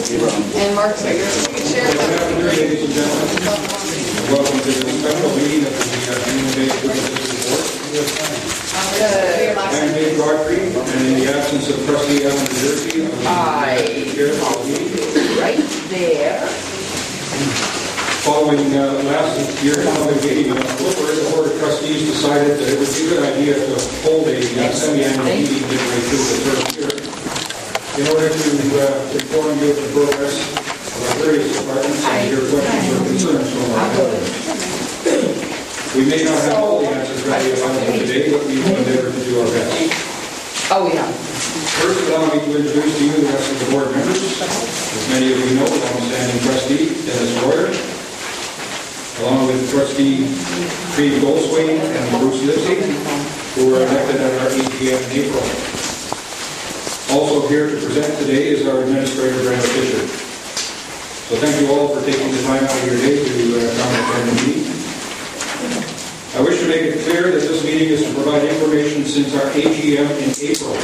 And Mark, so you can share Good afternoon, ladies and gentlemen. Welcome to the special meeting of the Union Bay Board. I'm Dave Godfrey, and in the absence of Trustee Alan Jersey, right there. Following last year's public meeting in October, the Board of Trustees decided that it would be a good idea to hold a semi-annual meeting midway through the first year in order to inform you of the progress of our various departments and your questions or concerns from our members. We may not have all the answers ready available today, but we will endeavor to do our best. Oh, yeah. First, allow me to introduce to you the rest of the board members. As many of you know, long-standing trustee Dennis Royer, along with Trustee Creed Goldswain and Bruce Lipsy, who were elected at our AGM in April. Also here to present today is our Administrator, Brenda Fisher. So thank you all for taking the time out of your day to come and attend the meeting. I wish to make it clear that this meeting is to provide information since our AGM in April.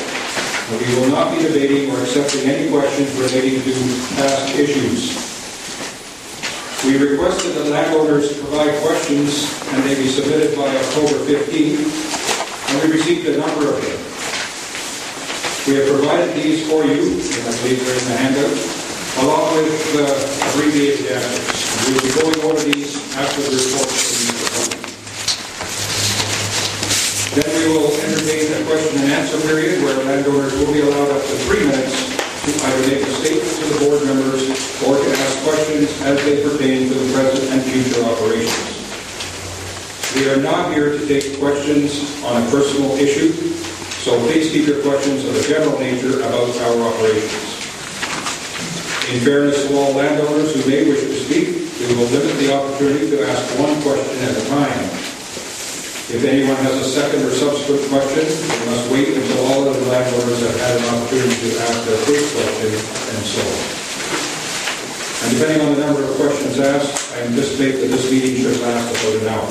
We will not be debating or accepting any questions relating to past issues. We requested that landowners provide questions and they be submitted by October 15th, and we received a number of them. We have provided these for you, and I believe they're in the handout, along with abbreviated answers. We will be going over these after the reports from each department. Then we will entertain a question and answer period where landowners will be allowed up to 3 minutes to either make a statement to the board members or to ask questions as they pertain to the present and future operations. We are not here to take questions on a personal issue, so please keep your questions of a general nature about our operations. In fairness to all landowners who may wish to speak, we will limit the opportunity to ask one question at a time. If anyone has a second or subsequent question, we must wait until all of the landowners have had an opportunity to ask their first question, and so on. And depending on the number of questions asked, I anticipate that this meeting should last about an hour.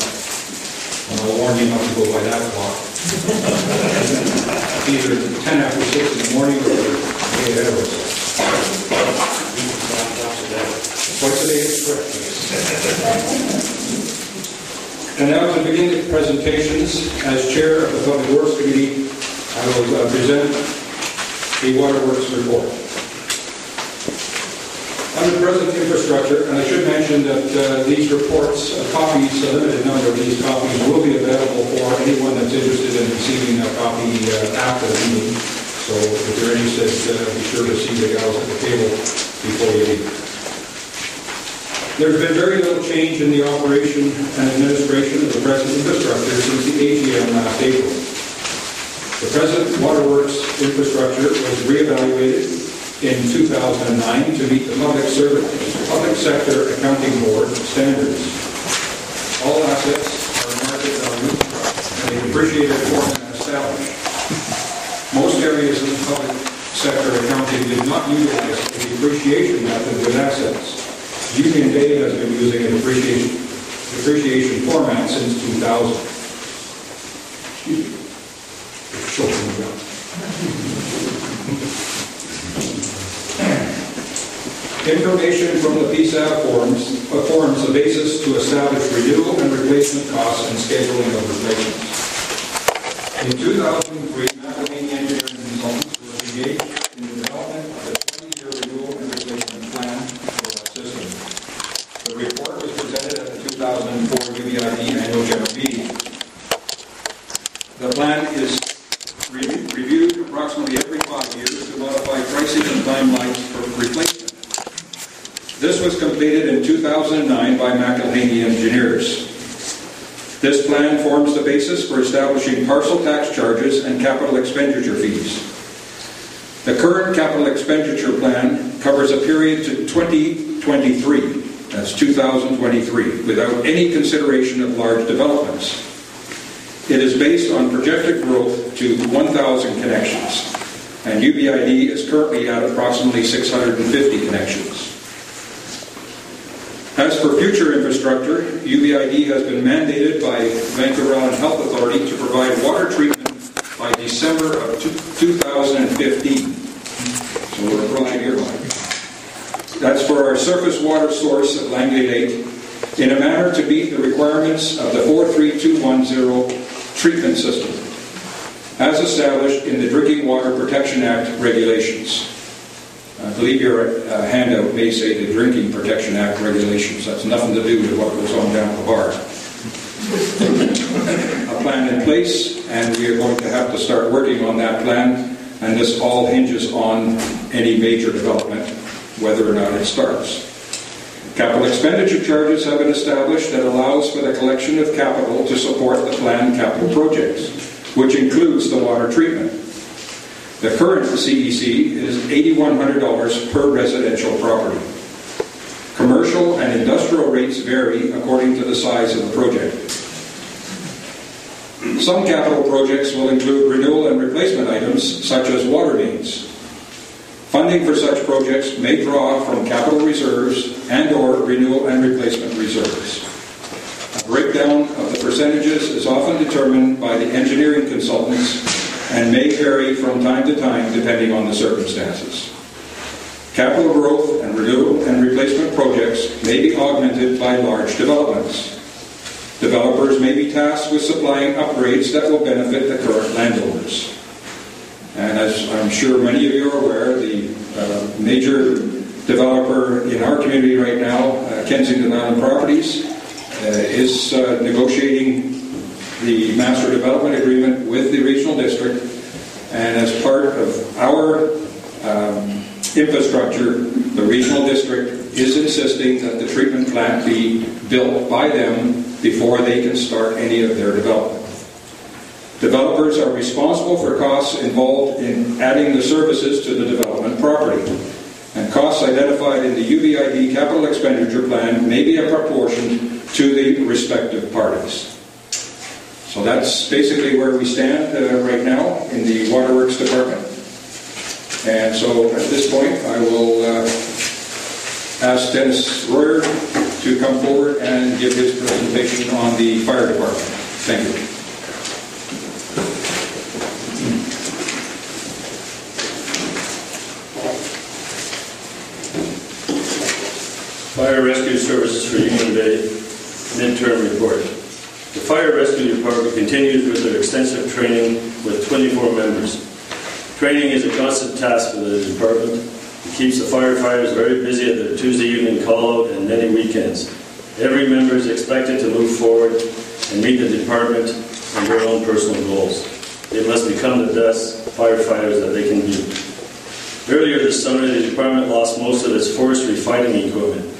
And I'll warn you not to go by that clock. Either 10 after 6 in the morning or way ahead of us. Twice a day is correct. And now to begin the presentations, as Chair of the Public Works Committee, I will present the Waterworks report. Under present infrastructure, and I should mention that these reports, copies, a limited number of these copies will be available for anyone that's interested in receiving a copy after the meeting. So if you're interested, be sure to see the gals at the table before you leave. There's been very little change in the operation and administration of the present infrastructure since the AGM last April. The present waterworks infrastructure was reevaluated in 2009 to meet the Public Sector Accounting Board standards. All assets are market value and a depreciated format established. Most areas of the public sector accounting did not utilize a depreciation method with assets. Union Bay has been using a depreciation format since 2000. Information from the PSAB forms the basis to establish renewal and replacement costs and scheduling of replacements. In 2003, McElhaney Engineering Consultants was engaged in the development of a 20-year renewal and replacement plan for our system. The report was presented at the 2004 UBID Annual General Meeting. The plan is reviewed approximately every 5 years to modify pricing and timelines for replacement. This was completed in 2009 by McElhaney Engineers. This plan forms the basis for establishing parcel tax charges and capital expenditure fees. The current capital expenditure plan covers a period to 2023, that's 2023, without any consideration of large developments. It is based on projected growth to 1,000 connections, and UBID is currently at approximately 650 connections. As for future infrastructure, UBID has been mandated by Vancouver Island Health Authority to provide water treatment by December of 2015. So we're approaching year line. That's for our surface water source at Langley Lake, in a manner to meet the requirements of the 43210 treatment system, as established in the Drinking Water Protection Act regulations. I believe your handout may say the Drinking Protection Act regulations. That's nothing to do with what goes on down the bar. A plan in place, and we are going to have to start working on that plan, and this all hinges on any major development, whether or not it starts. Capital expenditure charges have been established that allows for the collection of capital to support the planned capital projects, which includes the water treatment. The current CEC is $8,100 per residential property. Commercial and industrial rates vary according to the size of the project. Some capital projects will include renewal and replacement items such as water mains. Funding for such projects may draw from capital reserves and/or renewal and replacement reserves. A breakdown of the percentages is often determined by the engineering consultants and may vary from time to time depending on the circumstances. Capital growth and renewal and replacement projects may be augmented by large developments. Developers may be tasked with supplying upgrades that will benefit the current landowners. And as I'm sure many of you are aware, the major developer in our community right now, Kensington Island Properties, is negotiating the master development agreement with the regional district. And as part of our infrastructure, the regional district is insisting that the treatment plant be built by them before they can start any of their development. Developers are responsible for costs involved in adding the services to the development property, and costs identified in the UBID capital expenditure plan may be apportioned to the respective parties. So that's basically where we stand right now in the Waterworks Department. And so at this point I will ask Dennis Royer to come forward and give his presentation on the fire department. Thank you. Fire Rescue Services for Union Bay midterm report. The Fire Rescue Department continues with their extensive training with 24 members. Training is a constant task for the department. It keeps the firefighters very busy at their Tuesday evening call-out and many weekends. Every member is expected to move forward and meet the department and their own personal goals. They must become the best firefighters that they can be. Earlier this summer, the department lost most of its forestry fighting equipment,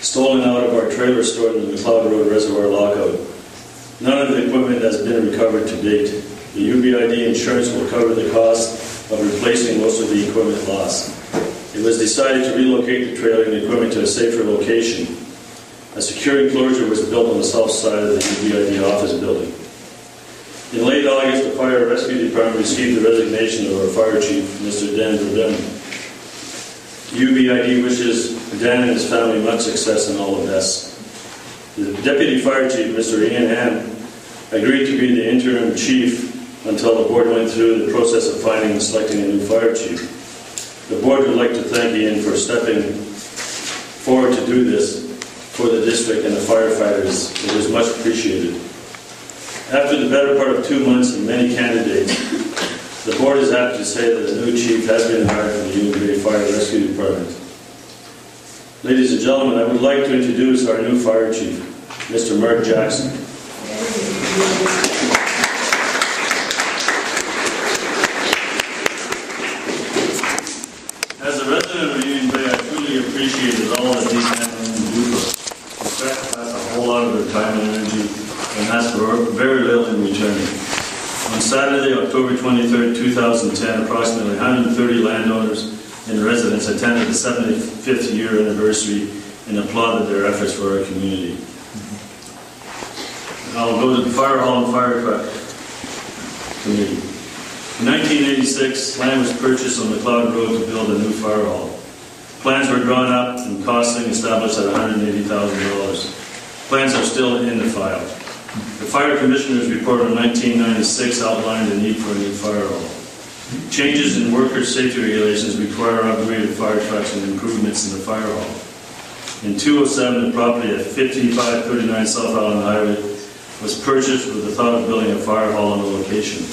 stolen out of our trailer stored in the McLeod Road Reservoir lockout. None of the equipment has been recovered to date. The UBID insurance will cover the cost of replacing most of the equipment lost. It was decided to relocate the trailer and equipment to a safer location. A secure enclosure was built on the south side of the UBID office building. In late August, the Fire Rescue Department received the resignation of our fire chief, Mr. Dan Verdun. UBID wishes Dan and his family much success and all the best. The Deputy Fire Chief, Mr. Ian Ham, agreed to be the interim chief until the board went through the process of finding and selecting a new fire chief. The board would like to thank Ian for stepping forward to do this for the district and the firefighters. It was much appreciated. After the better part of 2 months and many candidates, the board is happy to say that a new chief has been hired for the Union Bay Fire Rescue Department. Ladies and gentlemen, I would like to introduce our new fire chief, Mr. Mark Jackson. As a resident of Union Bay, I truly appreciated all that these men do for us. In fact, that's a whole lot of their time and energy, and that's for very little in return. On Saturday, October 23rd, 2010, approximately 130 landowners and residents attended the 75th year anniversary and applauded their efforts for our community. I'll go to the Fire Hall and Fire Committee. In 1986, land was purchased on McLeod Road to build a new fire hall. Plans were drawn up and costing established at $180,000. Plans are still in the file. The Fire Commissioner's report in 1996 outlined the need for a new fire hall. Changes in worker safety regulations require upgraded fire trucks and improvements in the fire hall. In 2007, the property at 5539 South Island Highway was purchased with the thought of building a fire hall on the location.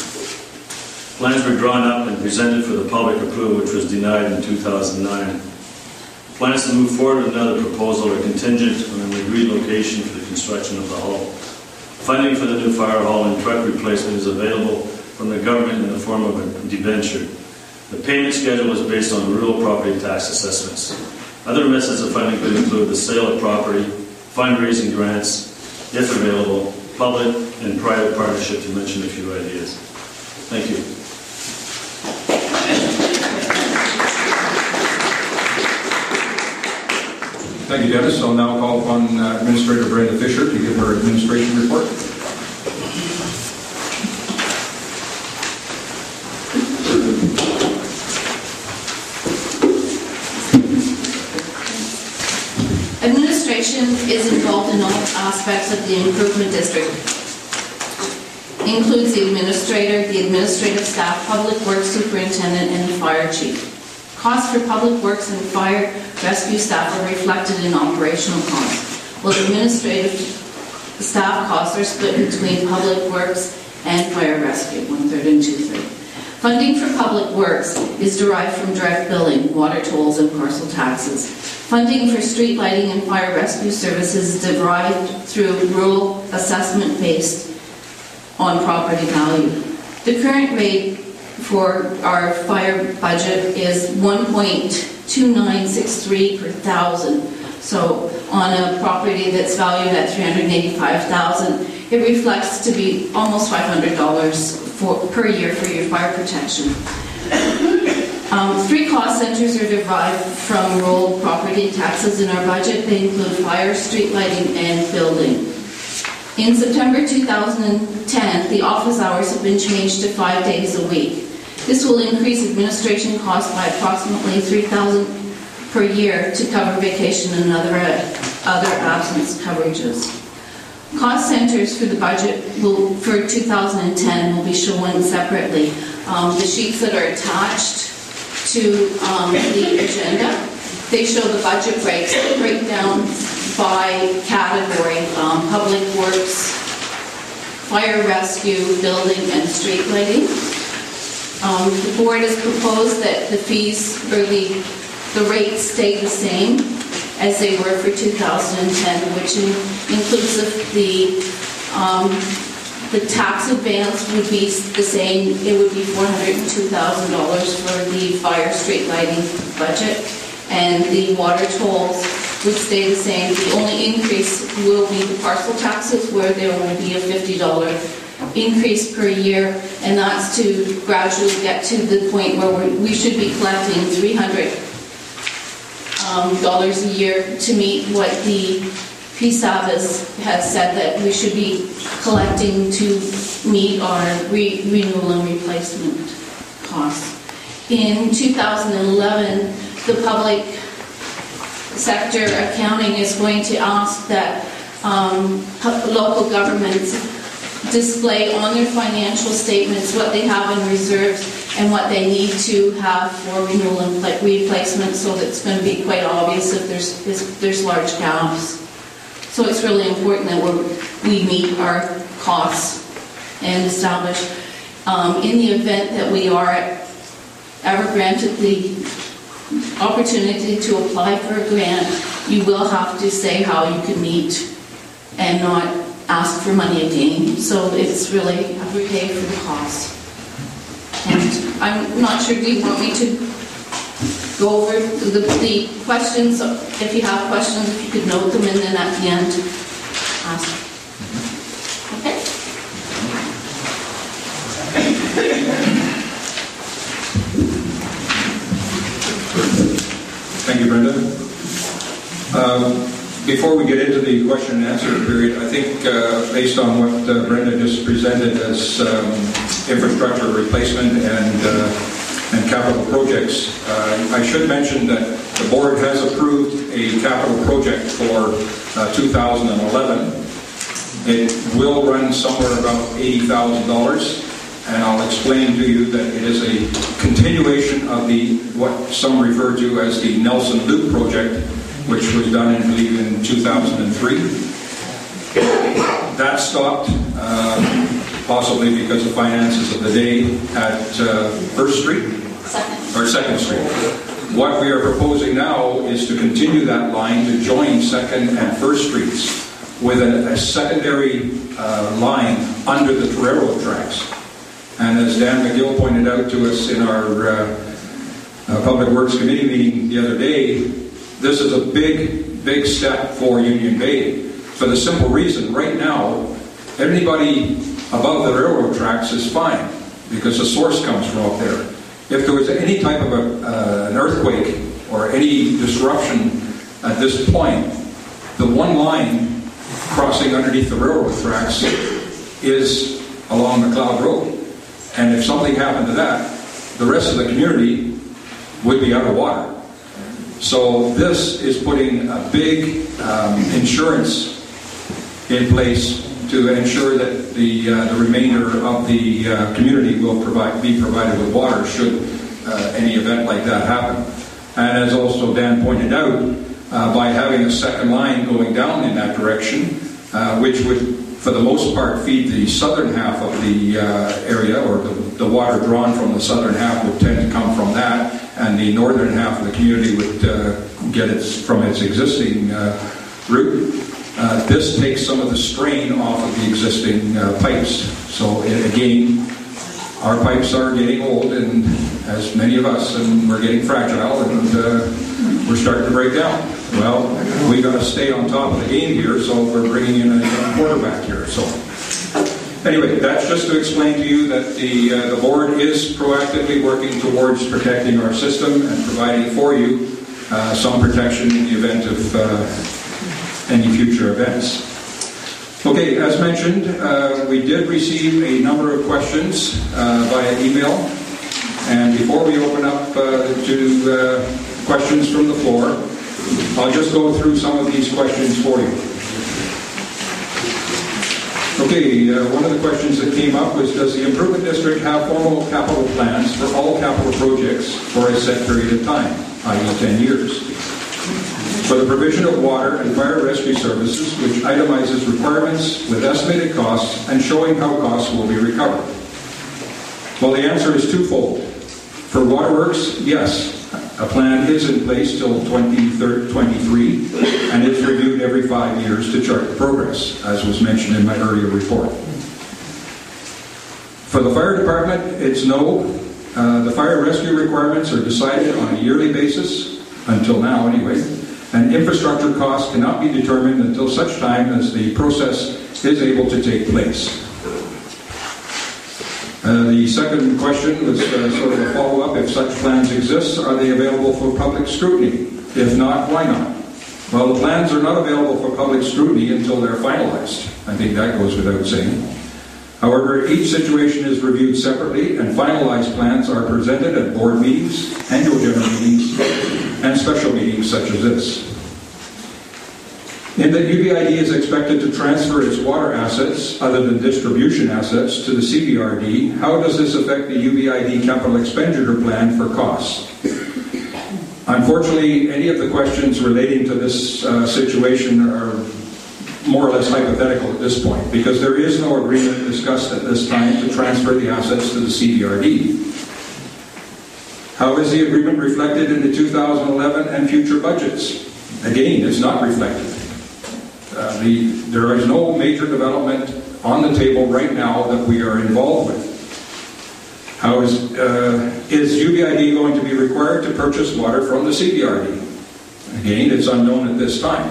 Plans were drawn up and presented for the public approval, which was denied in 2009. Plans to move forward with another proposal are contingent on an agreed location for the construction of the hall. Funding for the new fire hall and truck replacement is available from the government in the form of a debenture. The payment schedule is based on rural property tax assessments. Other methods of funding could include the sale of property, fundraising grants, if available, public and private partnership, to mention a few ideas. Thank you. Thank you, Dennis. I'll now call upon Administrator Brenda Fisher to give her administration report. Administration is involved in all aspects of the improvement district. Includes the administrator, the administrative staff, public works superintendent, and the fire chief. Costs for public works and fire rescue staff are reflected in operational costs, while the administrative staff costs are split between public works and fire rescue, 1/3 and 2/3. Funding for public works is derived from direct billing, water tolls, and parcel taxes. Funding for street lighting and fire rescue services is derived through rural assessment based on property value. The current rate for our fire budget is 1.2963 per thousand. So on a property that's valued at $385,000, it reflects to be almost $500 per year for your fire protection. 3 cost centers are derived from rural property taxes in our budget. They include fire, street lighting, and building. In September 2010, the office hours have been changed to 5 days a week. This will increase administration costs by approximately $3,000 per year to cover vacation and other absence coverages. Cost centers for the budget for 2010 will be shown separately. The sheets that are attached to the agenda, they show the budget breakdown by category: public works, fire rescue, building, and street lighting. The board has proposed that the fees or the rates stay the same as they were for 2010, which includes the tax advance would be the same. It would be $402,000 for the fire street lighting budget, and the water tolls would stay the same. The only increase will be the parcel taxes, where there will be a $50 increase per year, and that's to gradually get to the point where we should be collecting $300 a year to meet what the PSAB has said that we should be collecting to meet our renewal and replacement costs. In 2011, the public sector accounting is going to ask that local governments display on their financial statements what they have in reserves and what they need to have for renewal and replacement, so that it's going to be quite obvious if there's large gaps. So it's really important that we meet our costs and establish. In the event that we are ever granted the opportunity to apply for a grant, you will have to say how you can meet and not ask for money again. So it's really we pay for the cost. And I'm not sure, do you want me to go over the questions? If you have questions, if you could note them, and then at the end ask. Okay? Thank you, Brenda. Before we get into the question and answer period, I think based on what Brenda just presented as infrastructure replacement and capital projects, I should mention that the board has approved a capital project for 2011. It will run somewhere about $80,000, and I'll explain to you that it is a continuation of what some refer to as the Nelson Loop project, which was done, I believe, in 2003. That stopped, possibly because of finances of the day, at First Street, or Second Street. What we are proposing now is to continue that line to join Second and First Streets with a secondary line under the railroad tracks. And as Dan McGill pointed out to us in our Public Works Committee meeting the other day, this is a big step for Union Bay, for the simple reason, right now, anybody above the railroad tracks is fine, because the source comes from up there. If there was any type of an earthquake or any disruption at this point, the one line crossing underneath the railroad tracks is along McLeod Road. And if something happened to that, the rest of the community would be out of water. So this is putting a big insurance in place to ensure that the remainder of the community will be provided with water should any event like that happen. And as also Dan pointed out, by having a second line going down in that direction, which would, for the most part, feed the southern half of the area, or the water drawn from the southern half would tend to come from that, and the northern half of the community would get it from its existing route. This takes some of the strain off of the existing pipes. So again, our pipes are getting old, and as many of us, and we're getting fragile, and we're starting to break down. Well, we got to stay on top of the game here, so we're bringing in a young quarterback here. So anyway, that's just to explain to you that the board is proactively working towards protecting our system and providing for you some protection in the event of any future events. Okay, as mentioned, we did receive a number of questions via email, and before we open up to questions from the floor, I'll just go through some of these questions for you. Okay, one of the questions that came up was, does the Improvement District have formal capital plans for all capital projects for a set period of time, i.e. 10 years? For the provision of water and fire rescue services, which itemizes requirements with estimated costs and showing how costs will be recovered. Well, the answer is twofold. For waterworks, yes, a plan is in place till 2023, and it's reviewed every 5 years to chart the progress, as was mentioned in my earlier report. For the fire department, it's no. The fire rescue requirements are decided on a yearly basis, until now anyway, and infrastructure costs cannot be determined until such time as the process is able to take place. The second question was sort of a follow-up. If such plans exist, are they available for public scrutiny? If not, why not? Well, the plans are not available for public scrutiny until they're finalized. I think that goes without saying. However, each situation is reviewed separately, and finalized plans are presented at board meetings, annual general meetings, and special meetings such as this. In that UBID is expected to transfer its water assets, other than distribution assets, to the CBRD, how does this affect the UBID capital expenditure plan for costs? Unfortunately, any of the questions relating to this situation are more or less hypothetical at this point, because there is no agreement discussed at this time to transfer the assets to the CBRD. How is the agreement reflected in the 2011 and future budgets? Again, it's not reflected. There is no major development on the table right now that we are involved with. How is UBID going to be required to purchase water from the CBRD? Again, it's unknown at this time.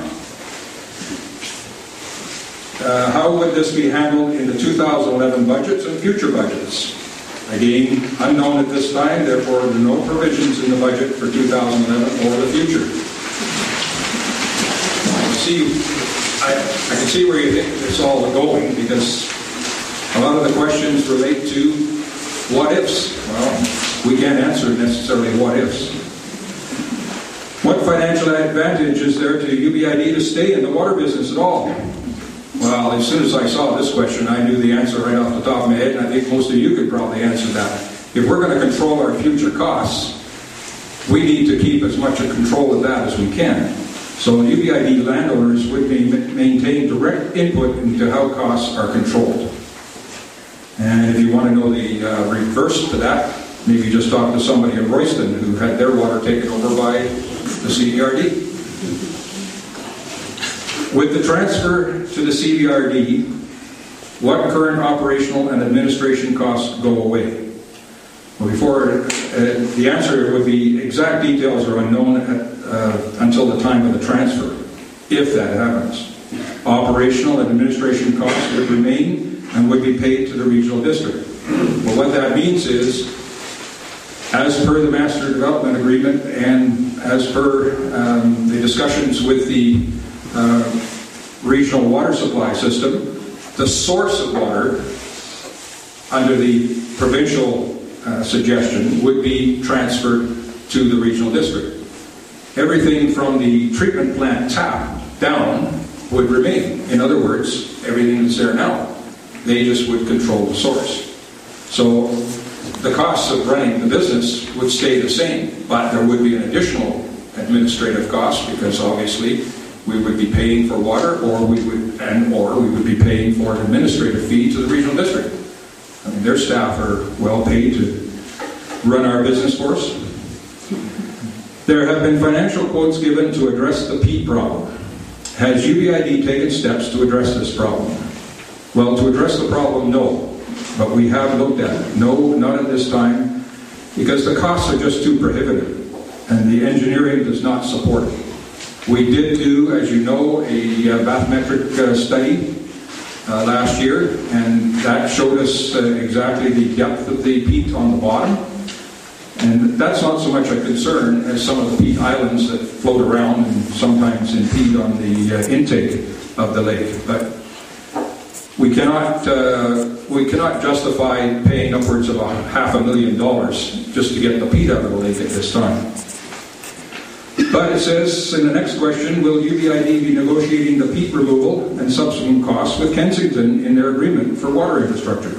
How would this be handled in the 2011 budgets and future budgets? Again, unknown at this time, therefore there are no provisions in the budget for 2011 or the future. I can see where you think it's all going, because a lot of the questions relate to what ifs. Well, we can't answer necessarily what ifs. What financial advantage is there to UBID to stay in the water business at all? Well, as soon as I saw this question, I knew the answer right off the top of my head, and I think most of you could probably answer that. If we're going to control our future costs, we need to keep as much of control of that as we can. So UBID landowners would maintain direct input into how costs are controlled. And if you want to know the reverse to that, maybe just talk to somebody in Royston who had their water taken over by the CBRD. With the transfer to the CBRD, what current operational and administration costs go away? Well, the answer would be exact details are unknown until the time of the transfer, if that happens. Operational and administration costs would remain and would be paid to the regional district. Well, what that means is, as per the Master Development Agreement and as per the discussions with the regional water supply system, the source of water under the provincial suggestion would be transferred to the regional district. Everything from the treatment plant tap down would remain. In other words, everything that's there now. They just would control the source. So the costs of running the business would stay the same, but there would be an additional administrative cost because obviously we would be paying for water, or we would be paying for an administrative fee to the regional district. I mean, their staff are well paid to run our business for us. There have been financial quotes given to address the peat problem. Has UBID taken steps to address this problem? Well, to address the problem, no. But we have looked at it. No, not at this time, because the costs are just too prohibitive, and the engineering does not support it. We did do, as you know, a bathymetric study last year, and that showed us exactly the depth of the peat on the bottom. And that's not so much a concern as some of the peat islands that float around and sometimes impede on the intake of the lake. But we cannot justify paying upwards of $500,000 just to get the peat out of the lake at this time. But it says in the next question, will UBID be negotiating the peat removal and subsequent costs with Kensington in their agreement for water infrastructure?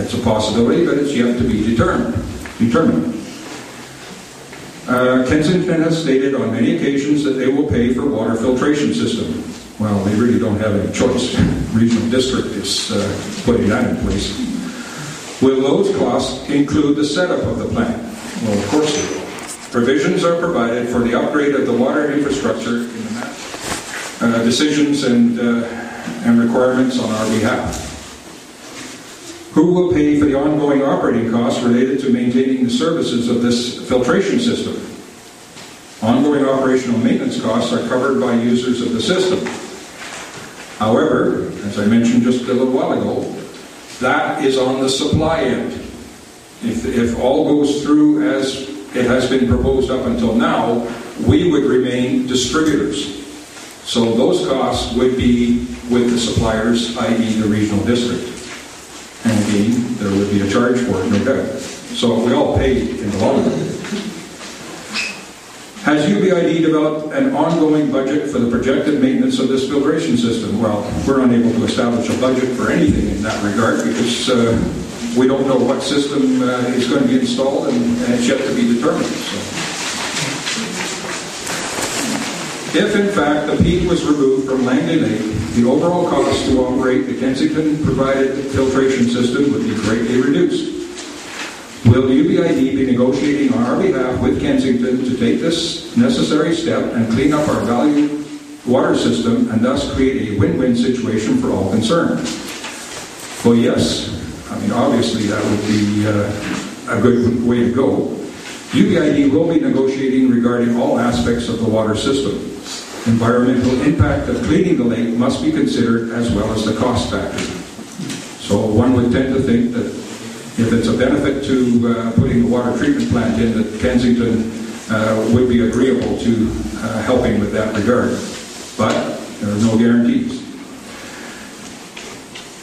It's a possibility, but it's yet to be determined. Kensington has stated on many occasions that they will pay for water filtration system. Well, they really don't have any choice. Regional district is putting that in place. Will those costs include the setup of the plant? Well, of course they will. Provisions are provided for the upgrade of the water infrastructure in the decisions and requirements on our behalf. Who will pay for the ongoing operating costs related to maintaining the services of this filtration system? Ongoing operational maintenance costs are covered by users of the system. However, as I mentioned just a little while ago, that is on the supply end. If all goes through as it has been proposed up until now, we would remain distributors. So those costs would be with the suppliers, i.e. the regional district. And again, there would be a charge for it, no doubt. So we all pay in the long run. Has UBID developed an ongoing budget for the projected maintenance of this filtration system? Well, we're unable to establish a budget for anything in that regard because we don't know what system is going to be installed and it's yet to be determined. So. If in fact the peat was removed from Langley Lake, the overall cost to operate the Kensington-provided filtration system would be greatly reduced. Will UBID be negotiating on our behalf with Kensington to take this necessary step and clean up our valued water system and thus create a win-win situation for all concerned? Well, yes. I mean, obviously that would be a good way to go. UBID will be negotiating regarding all aspects of the water system. Environmental impact of cleaning the lake must be considered as well as the cost factor. So one would tend to think that if it's a benefit to putting the water treatment plant in, that Kensington would be agreeable to helping with that regard. But there are no guarantees.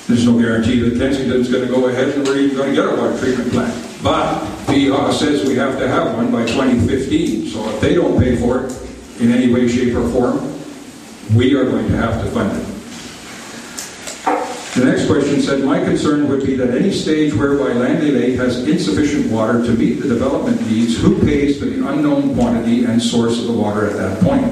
There's no guarantee that Kensington's going to go ahead and we're even going to get a water treatment plant. But FEHA says we have to have one by 2015. So if they don't pay for it in any way, shape, or form, we are going to have to fund it. The next question said, my concern would be that any stage whereby Langley Lake has insufficient water to meet the development needs, who pays for the unknown quantity and source of the water at that point?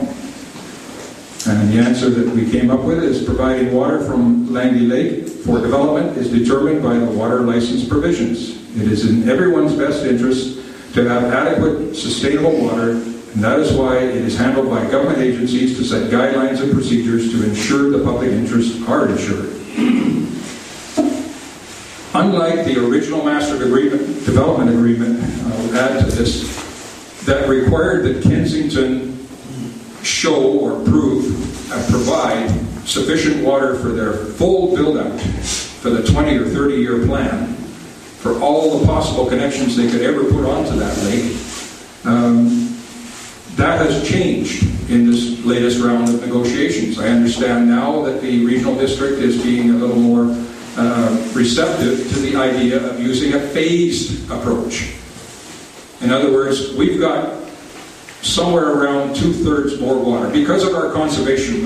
And the answer that we came up with is providing water from Langley Lake for development is determined by the water license provisions. It is in everyone's best interest to have adequate, sustainable water, and that is why it is handled by government agencies to set guidelines and procedures to ensure the public interests are ensured. Unlike the original master development agreement, I will add to this, that required that Kensington show or provide sufficient water for their full build-out for the 20 or 30-year plan, for all the possible connections they could ever put onto that lake. That has changed in this latest round of negotiations. I understand now that the regional district is being a little more receptive to the idea of using a phased approach. In other words, we've got somewhere around 2/3 more water. Because of our conservation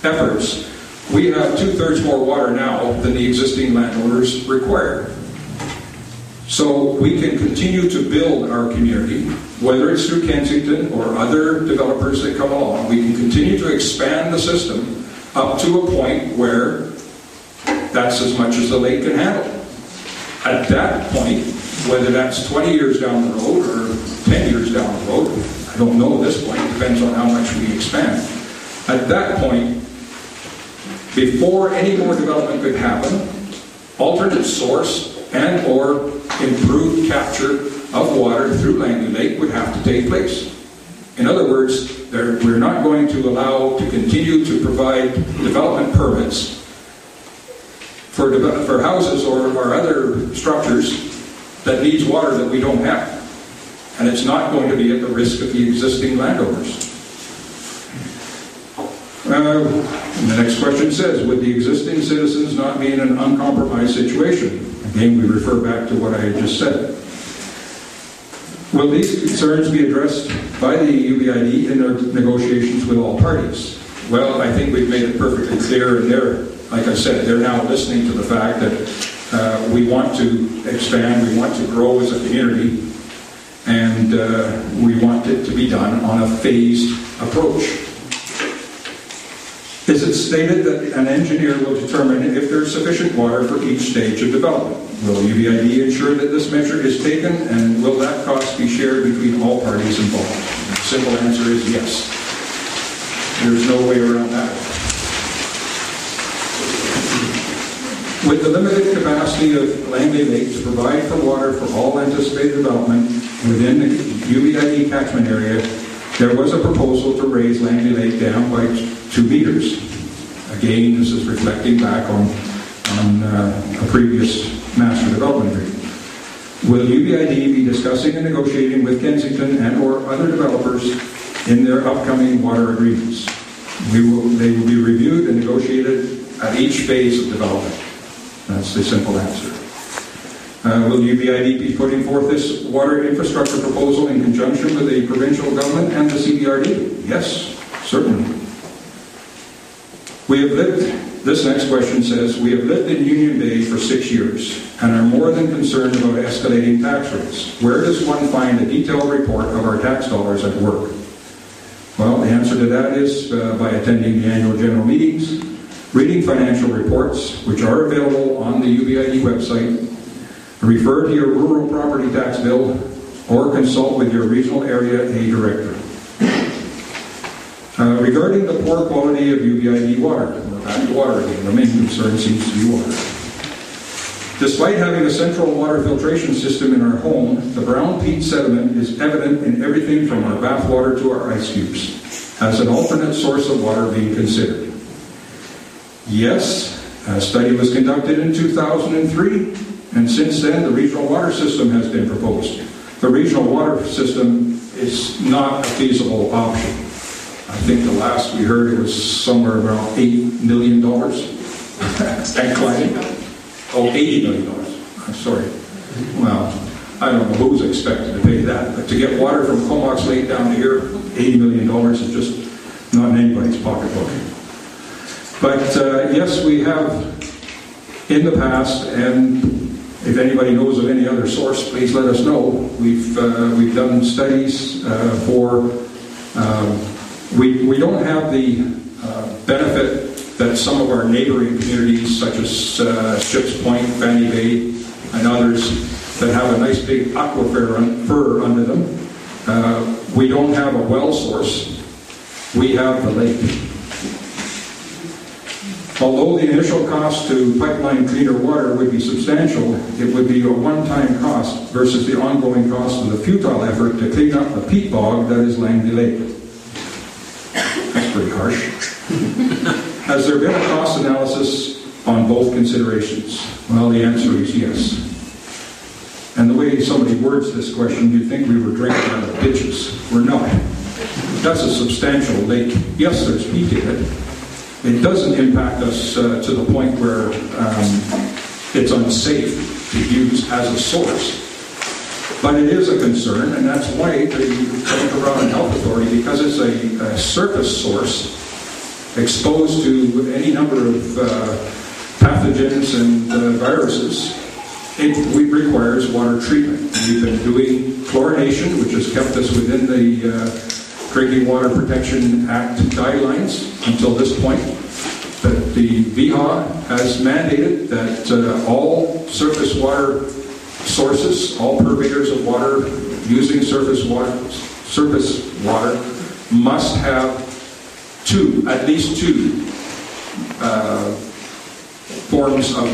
efforts, we have 2/3 more water now than the existing landowners require. So we can continue to build our community, whether it's through Kensington or other developers that come along. We can continue to expand the system up to a point where that's as much as the lake can handle. At that point, whether that's 20 years down the road or 10 years down the road, I don't know at this point, it depends on how much we expand. At that point, before any more development could happen, alternate source and or improved capture of water through Langley Lake would have to take place. In other words, we're not going to allow to continue to provide development permits for houses or other structures that needs water that we don't have. And it's not going to be at the risk of the existing landowners. And the next question says, would the existing citizens not be in an uncompromised situation? Again, we refer back to what I had just said. Will these concerns be addressed by the UBID in their negotiations with all parties? Well, I think we've made it perfectly clear, and like I said, they're now listening to the fact that we want to expand, we want to grow as a community, and we want it to be done on a phased approach. Is it stated that an engineer will determine if there is sufficient water for each stage of development? Will UBID ensure that this measure is taken, and will that cost be shared between all parties involved? The simple answer is yes. There's no way around that. With the limited capacity of Langley Lake to provide for water for all anticipated development within the UBID catchment area, there was a proposal to raise Langley Lake Dam by 2 meters. Again, this is reflecting back on a previous master development agreement. Will UBID be discussing and negotiating with Kensington and or other developers in their upcoming water agreements? They will be reviewed and negotiated at each phase of development. That's the simple answer. Will UBID be putting forth this water infrastructure proposal in conjunction with the provincial government and the CBRD? Yes, certainly. This next question says, we have lived in Union Bay for 6 years and are more than concerned about escalating tax rates. Where does one find a detailed report of our tax dollars at work? Well, the answer to that is by attending the annual general meetings, reading financial reports, which are available on the UBID website, refer to your rural property tax bill, or consult with your regional area aid director. Regarding the poor quality of UBID water, we're back to water again. The main concern seems to be water. Despite having a central water filtration system in our home, the brown peat sediment is evident in everything from our bath water to our ice cubes. Has an alternate source of water being considered? Yes, a study was conducted in 2003, and since then the regional water system has been proposed. The regional water system is not a feasible option. I think the last we heard it was somewhere around $8 million. And climbing. Oh, $80 million. I'm sorry. Well, I don't know who's expected to pay that, but to get water from Comox Lake down to here, $80 million is just not in anybody's pocketbook. But yes, we have in the past, and if anybody knows of any other source, please let us know. We've done studies we don't have the benefit that some of our neighboring communities, such as Ships Point, Fanny Bay, and others, that have a nice big aquifer under them. We don't have a well source. We have the lake. Although the initial cost to pipeline cleaner water would be substantial, it would be a one-time cost versus the ongoing cost of the futile effort to clean up the peat bog that is Langley Lake. That's pretty harsh. Has there been a cost analysis on both considerations? Well, the answer is yes. And the way somebody words this question, you'd think we were drinking out of ditches. We're not. That's a substantial lake. Yes, there's peat in it. It doesn't impact us to the point where it's unsafe to use as a source. But it is a concern, and that's why the Toronto Health Authority, because it's a surface source exposed to any number of pathogens and viruses, it requires water treatment. We've been doing chlorination, which has kept us within the Drinking Water Protection Act guidelines until this point. But the VHA has mandated that all surface water sources, all purveyors of water using surface water must have at least two forms of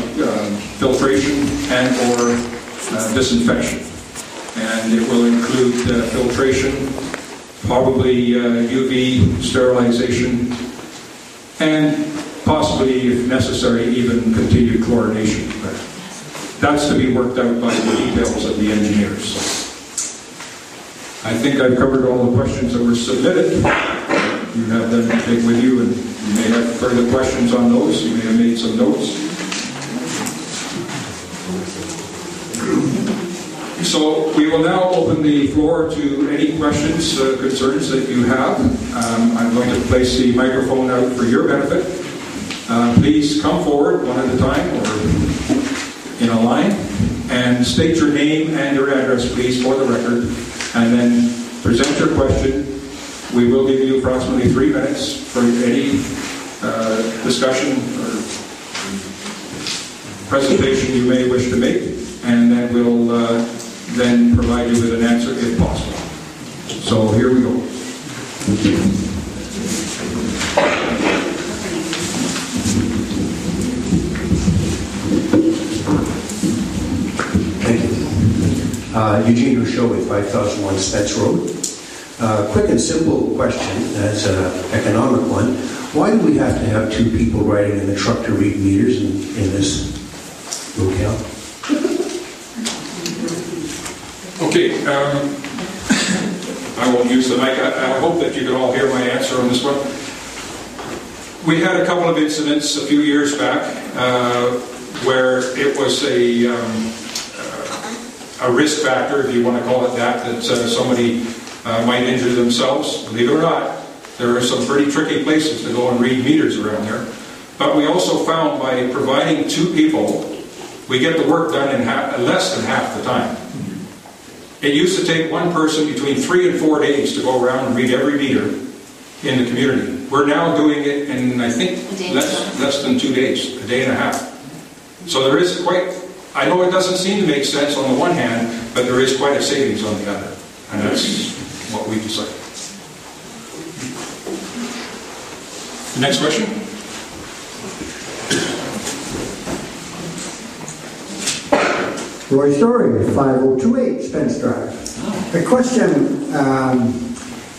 filtration and or disinfection. And it will include filtration, probably UV sterilization, and possibly, if necessary, even continued chlorination. But that's to be worked out by the details of the engineers. I think I've covered all the questions that were submitted. You have them to take with you, and you may have further questions on those. You may have made some notes. So we will now open the floor to any questions, concerns that you have. I'm going to place the microphone out for your benefit. Please come forward one at a time or in a line and state your name and your address, please, for the record, and then present your question. We will give you approximately 3 minutes for any discussion or presentation you may wish to make, and then we'll then provide you with an answer if possible. So here we go. Thank you. Eugene Rousseau with 5001 Spence Road. Quick and simple question, as an economic one. Why do we have to have two people riding in the truck to read meters in this locale? Okay, I won't use the mic. I hope that you can all hear my answer on this one. We had a couple of incidents a few years back where it was a risk factor, if you want to call it that somebody might injure themselves. Believe it or not, there are some pretty tricky places to go and read meters around there. But we also found by providing two people, we get the work done in less than half the time. It used to take one person between 3 and 4 days to go around and read every meter in the community. We're now doing it in, I think, less than 2 days, a day and a half. So there is I know it doesn't seem to make sense on the one hand, but there is quite a savings on the other. And that's what we decided. The next question? Roy Story, 5028 Spence Drive. The question,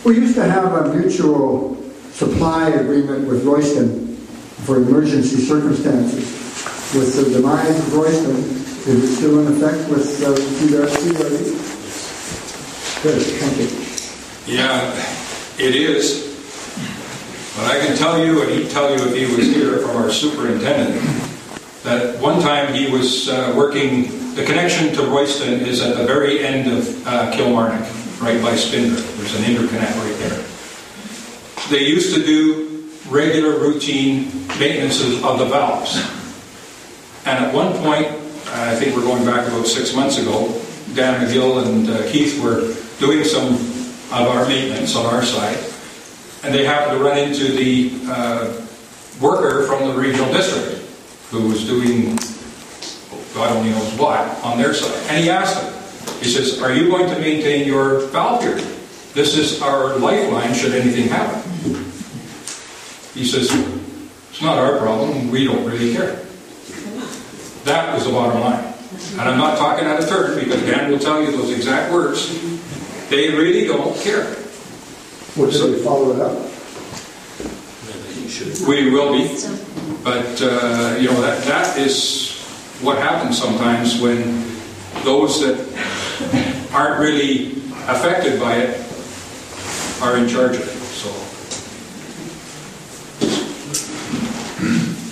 we used to have a mutual supply agreement with Royston for emergency circumstances. With the demise of Royston, is it still in effect with CWD? Good, thank you. Yeah, it is. But I can tell you, and he'd tell you if he was here, from our superintendent, that one time he was working. The connection to Royston is at the very end of Kilmarnock, right by Spindrift. There's an interconnect right there. They used to do regular routine maintenances of the valves. And at one point, I think we're going back about 6 months ago, Dan McGill and Keith were doing some of our maintenance on our side, and they happened to run into the worker from the regional district who was doing God only knows what on their side. And he asked him, he says, "Are you going to maintain your valve here? This is our lifeline should anything happen." He says, "It's not our problem, we don't really care." That was the bottom line. And I'm not talking out of turn because Dan will tell you those exact words. They really don't care. Well, did we follow it up? We will be. But, that is what happens sometimes when those that aren't really affected by it are in charge of it. So,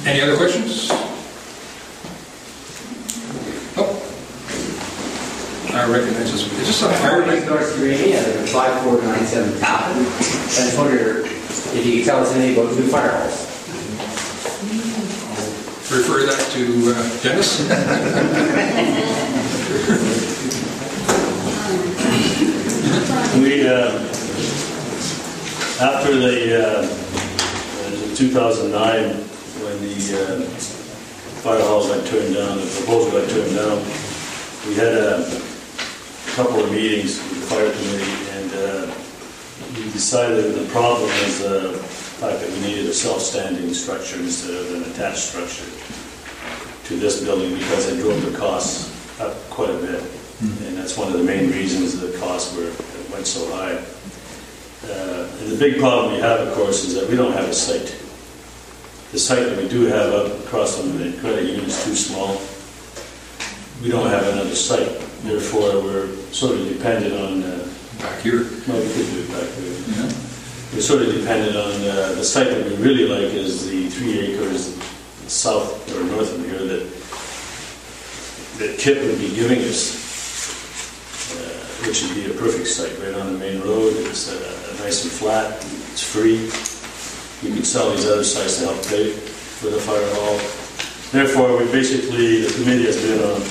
any other questions? Oh, I recognize this. Is this a fire Next door screening at 5497 Tappan. I just wonder if you could tell us anything about new fire halls. Refer that to Dennis. We, after the 2009, when the fire halls got turned down, the proposal got turned down, we had a couple of meetings with the fire committee, and we decided that the problem was the fact that we needed a self-standing structure instead of an attached structure to this building because it drove the costs up quite a bit. And that's one of the main reasons the costs went so high. And the big problem we have, of course, is that we don't have a site. The site that we do have up across from the credit union is too small. We don't have another site. Therefore, we're sort of dependent on... back here. Well, we could do it back here. Yeah. We're sort of dependent on the site that we really like is the 3 acres south or north of here that Kip would be giving us, which would be a perfect site right on the main road. It's nice and flat. It's free. We could sell these other sites to help pay for the fire hall. Therefore, we basically, the committee has been on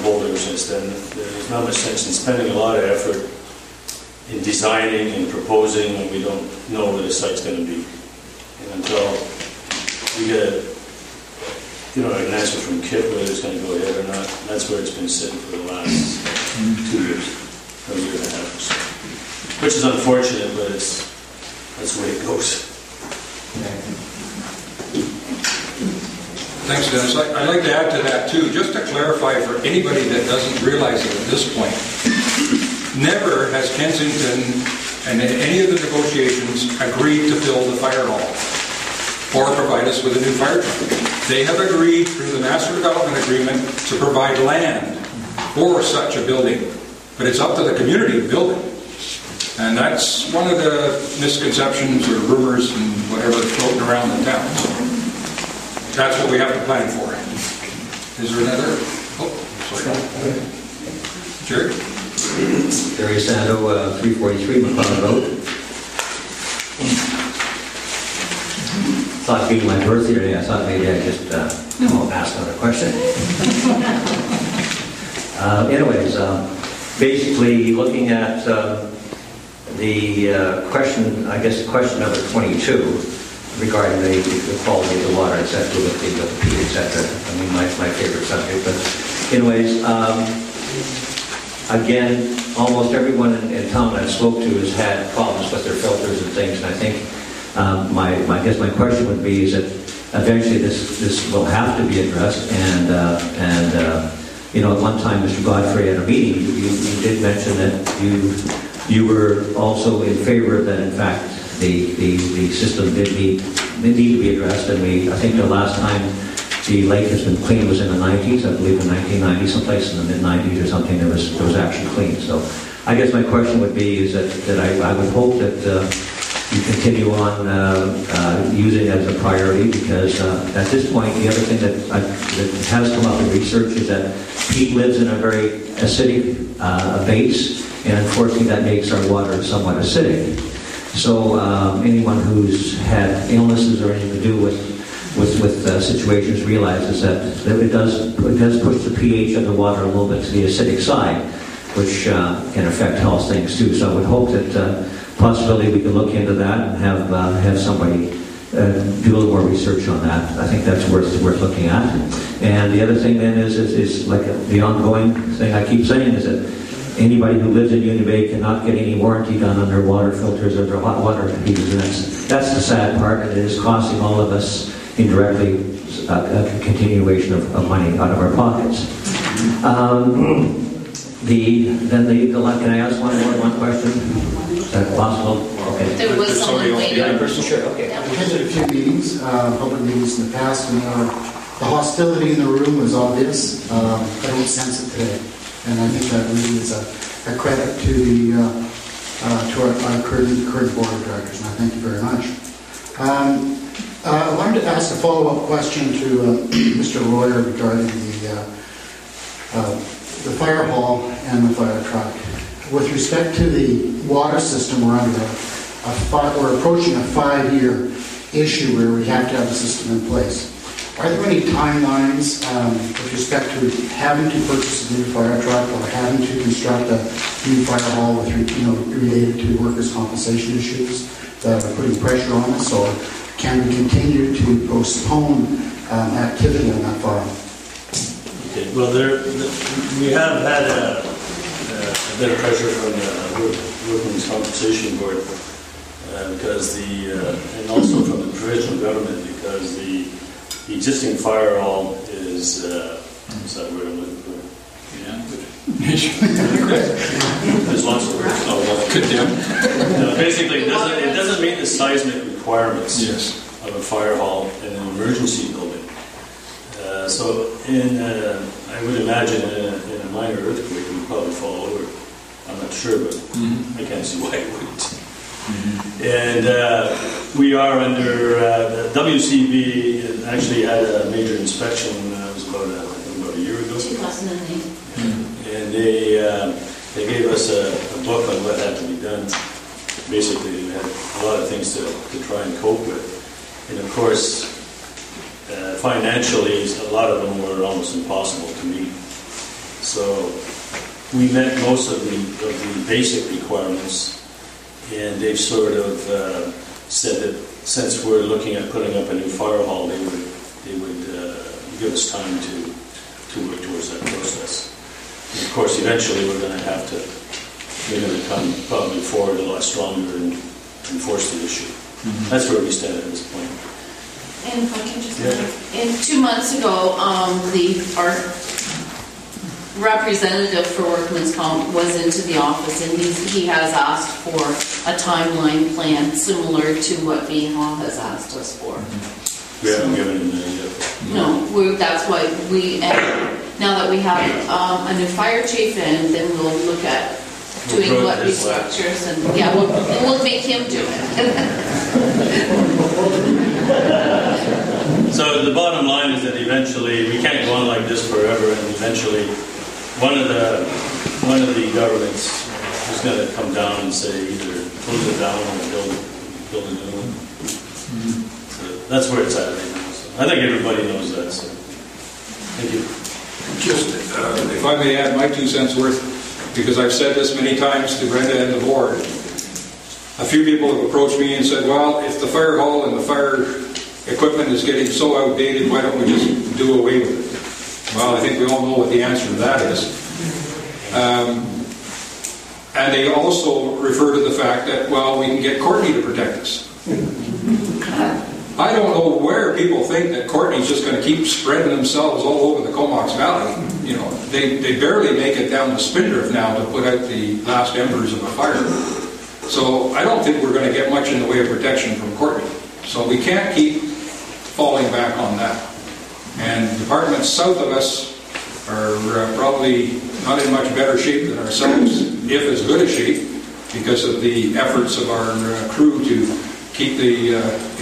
Boulder since then. There's not much sense in spending a lot of effort in designing and proposing when we don't know where the site's going to be. And until we get an answer from Kip whether it's going to go ahead or not, that's where it's been sitting for the last 2 years, or a year and a half or so. Which is unfortunate, but that's the way it goes. Thanks, Dennis. I'd like to add to that, too, just to clarify for anybody that doesn't realize it at this point. Never has Kensington and any of the negotiations agreed to build a fire hall or provide us with a new fire truck. They have agreed through the Master Development Agreement to provide land for such a building. But it's up to the community to build it. And that's one of the misconceptions or rumors and whatever floating around the town. So that's what we have to plan for. Is there another? Oh, sorry. Jerry? Jerry Sando, 343 McLeod Road. Thought being my birthday today, I thought maybe I'd just ask another question. Basically looking at the question, I guess question number 22 regarding the quality of the water, etc., with the P, etc. I mean, my favorite subject. But anyways, again, almost everyone in town I spoke to has had problems with their filters and things, and I think I guess my question would be is that eventually this will have to be addressed, and at one time, Mr. Godfrey, at a meeting, you did mention that you were also in favor of that. In fact, the system did need to be addressed, and I think the last time the lake has been cleaned was in the 90s, I believe in 1990, someplace in the mid-90s or something, there was actually cleaned. So I guess my question would be is that I would hope that you continue on using it as a priority, because at this point, the other thing that has come up in research is that peat lives in a very acidic base, and unfortunately that makes our water somewhat acidic. So anyone who's had illnesses or anything to do with situations realizes that it does push the pH of the water a little bit to the acidic side, which can affect health things too. So I would hope that possibility we could look into that and have somebody do a little more research on that. I think that's worth looking at. And the other thing then is like the ongoing thing I keep saying is that anybody who lives in Union Bay cannot get any warranty done on their water filters or their hot water heaters. And that's the sad part, and it is costing all of us indirectly a continuation of money out of our pockets. Can I ask one question? Is that possible? Okay. There was someone waiting. Sure, okay. I've attended a few meetings, public meetings in the past, and the hostility in the room was obvious. I don't sense it today, and I think that really is a credit to our current board of directors, and I thank you very much. I wanted to ask a follow-up question to Mr. Royer regarding the fire hall and the fire truck. With respect to the water system, we're approaching a 5-year issue where we have to have a system in place. Are there any timelines with respect to having to purchase a new fire truck or having to construct a new fire hall with related to workers' compensation issues that are putting pressure on us, or can we continue to postpone activity on that farm? Okay. Well, we have had a bit of pressure from the Workers' Compensation Board and also from the provincial government, because the existing fire hall is that word I'm looking for? There's lots of words. No, basically, it doesn't meet the seismic requirements of a fire hall in an emergency building. So, I would imagine in a minor earthquake, it would probably fall over. I'm not sure, but I can't see why it wouldn't. And we are under the WCB. Actually had a major inspection. It was about a year ago. 2008. And they gave us a book on what had to be done. Basically, we had a lot of things to try and cope with. And of course, financially, a lot of them were almost impossible to meet. So we met most of the basic requirements, and they've sort of said that since we're looking at putting up a new fire hall, they would give us time to work towards that process. And of course, eventually we're going to come probably forward a lot stronger and enforce the issue. That's where we stand at this point. And if I can just 2 months ago, our representative for Workman's Comp was into the office, and he has asked for a timeline plan similar to what VHA has asked us for. We haven't given him that yet. No, that's why now that we have a new fire chief, and then we'll look at doing what restructures, and we'll make him do it. So the bottom line is that eventually we can't go on like this forever, and eventually one of the governments is going to come down and say either close it down or build a new one. So that's where it's at right now. So I think everybody knows that. So thank you. Just if I may add my 2 cents worth, because I've said this many times to Brenda and the board. A few people have approached me and said, well, if the fire hall and the fire equipment is getting so outdated, why don't we just do away with it? Well, I think we all know what the answer to that is. And they also refer to the fact that, well, we can get Courtney to protect us. I don't know where people think that Courtney's just going to keep spreading themselves all over the Comox Valley. You know, they barely make it down the Spindrift now to put out the last embers of a fire. So I don't think we're going to get much in the way of protection from Courtney. So we can't keep falling back on that. And departments south of us are probably not in much better shape than ourselves, if as good a shape, because of the efforts of our crew to keep the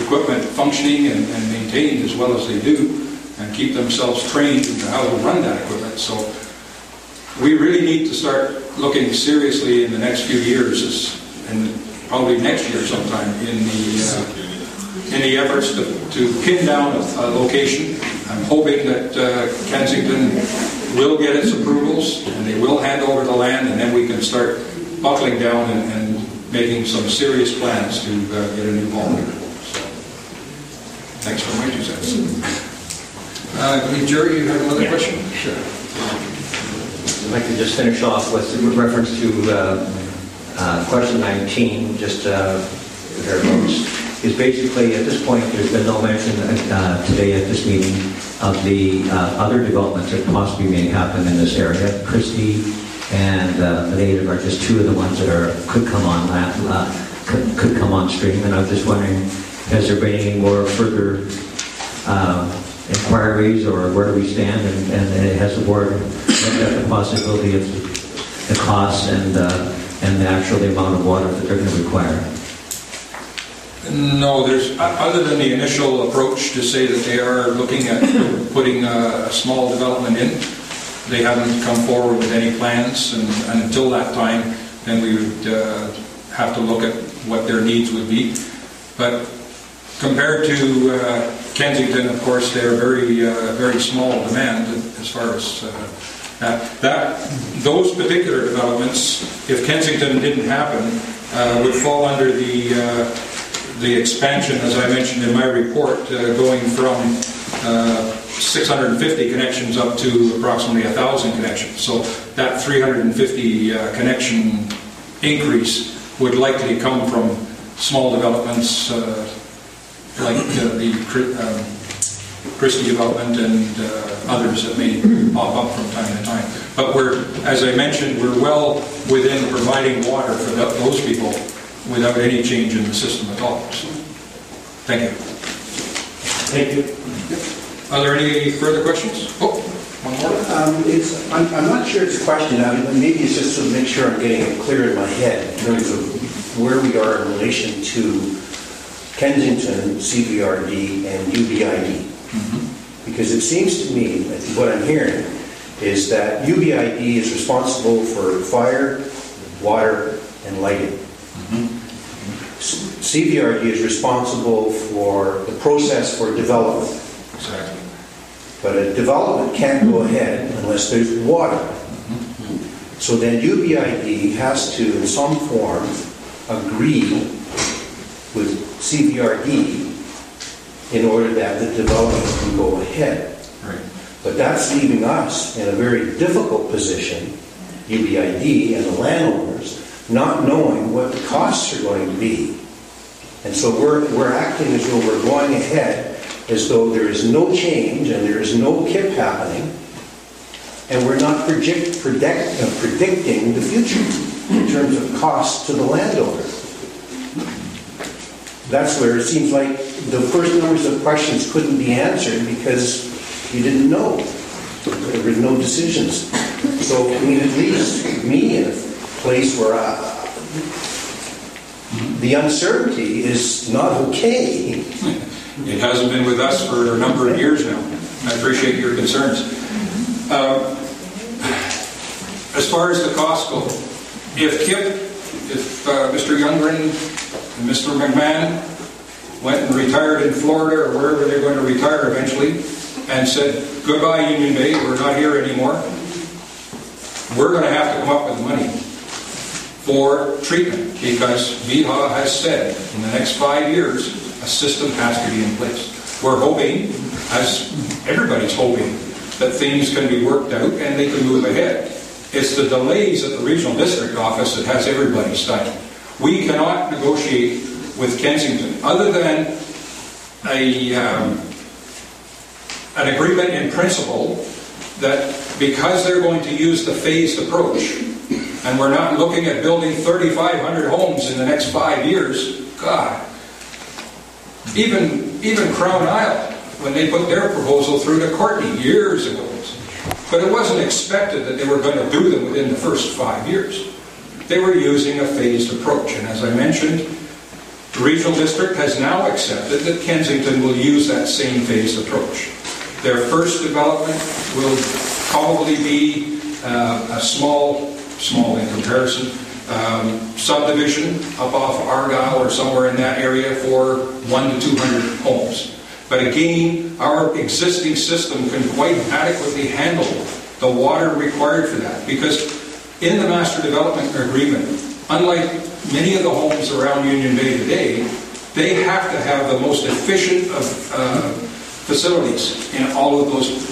equipment functioning and maintained as well as they do, and keep themselves trained in how to run that equipment. So we really need to start looking seriously in the next few years, and probably next year sometime, in the efforts to pin down a location. I'm hoping that Kensington will get its approvals and they will hand over the land, and then we can start buckling down and making some serious plans to get a new hall here. So, thanks for my 2 cents. I believe, Jerry, you had another question? Sure. I'd like to just finish off with reference to question 19, just thereabouts. Is basically, at this point, there's been no mention today at this meeting of the other developments that possibly may happen in this area. Christie and the Native are just 2 of the ones that could come on could come on stream. And I was just wondering, has there been any more further inquiries, or where do we stand? And has the board looked at the possibility of the costs and the actual amount of water that they're going to require? No, there's, other than the initial approach to say that they are looking at putting a small development in, they haven't come forward with any plans, and until that time, then we would have to look at what their needs would be. But compared to Kensington, of course, they're very small demand as far as those particular developments, if Kensington didn't happen, would fall under the expansion, as I mentioned in my report, going from 650 connections up to approximately 1,000 connections. So that 350 connection increase would likely come from small developments like the Christie development and others that may pop up from time to time. But as I mentioned, we're well within providing water for those people without any change in the system at all. So, thank you. Thank you. Are there any further questions? Oh, one more. I'm not sure it's a question. Maybe it's just to make sure I'm getting it clear in my head in terms of where we are in relation to Kensington, CBRD, and UBID. Mm-hmm. Because it seems to me, what I'm hearing, is that UBID is responsible for fire, water, and lighting. Mm-hmm. CBRD is responsible for the process for development. Exactly. But a development can't go ahead unless there's water. Mm-hmm. So then UBID has to, in some form, agree with CBRD in order that the development can go ahead. Right. But that's leaving us in a very difficult position, UBID and the landowners, not knowing what the costs are going to be. And so we're acting as though we're going ahead as though there is no change and there is no KIP happening, and we're not predicting the future in terms of costs to the landowner. That's where it seems like the first numbers of questions couldn't be answered because you didn't know. There were no decisions. So, I mean, it leaves me in a place where the uncertainty is not okay. It hasn't been with us for a number of years now. I appreciate your concerns. As far as the cost go, if Mr. Youngren and Mr. McMahon went and retired in Florida or wherever they're going to retire eventually and said, goodbye Union Bay, we're not here anymore, we're going to have to come up with money for treatment because VHA has said in the next 5 years a system has to be in place. We're hoping, as everybody's hoping, that things can be worked out and they can move ahead. It's the delays at the regional district office that has everybody stunned. We cannot negotiate with Kensington other than an agreement in principle that because they're going to use the phased approach and we're not looking at building 3,500 homes in the next 5 years, God, even Crown Isle, when they put their proposal through to Courtney years ago, but it wasn't expected that they were going to do them within the first 5 years. They were using a phased approach, and as I mentioned, the regional district has now accepted that Kensington will use that same phased approach. Their first development will probably be a small in comparison, subdivision up off Argyle or somewhere in that area for 100 to 200 homes. But again, our existing system can quite adequately handle the water required for that, because in the Master Development Agreement, unlike many of the homes around Union Bay today, they have to have the most efficient of facilities in all of those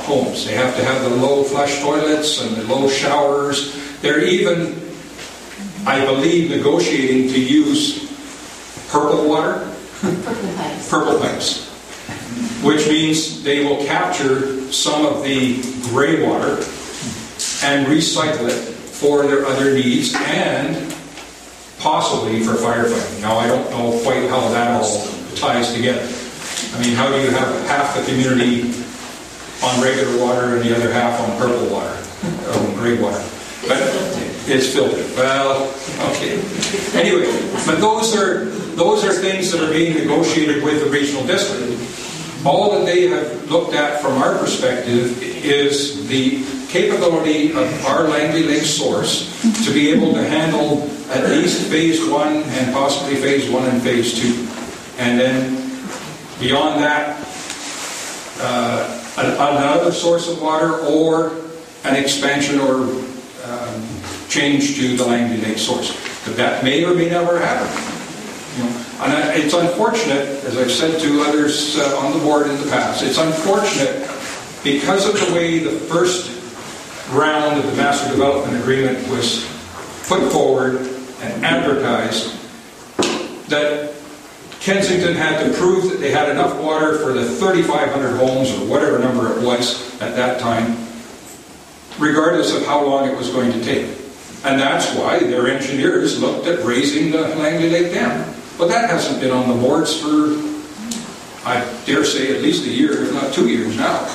homes. They have to have the low flush toilets and the low showers. They're even, I believe, negotiating to use purple water? Purple pipes. Which means they will capture some of the gray water and recycle it for their other needs and possibly for firefighting. Now, I don't know quite how that all ties together. I mean, how do you have half the community on regular water and the other half on purple water, or gray water? But it's filtered. Well, okay. Anyway, but those are things that are being negotiated with the regional district. All that they have looked at from our perspective is the capability of our Langley Lake source to be able to handle at least phase 1 and possibly phase 1 and phase 2. And then beyond that, another source of water or an expansion or change to the Langley Lake source. But that may or may never happen. And it's unfortunate, as I've said to others on the board in the past, it's unfortunate because of the way the first round of the Master Development Agreement was put forward and advertised, that Kensington had to prove that they had enough water for the 3,500 homes or whatever number it was at that time, regardless of how long it was going to take. And that's why their engineers looked at raising the Langley Lake Dam. But that hasn't been on the boards for, I dare say, at least a year, if not 2 years now,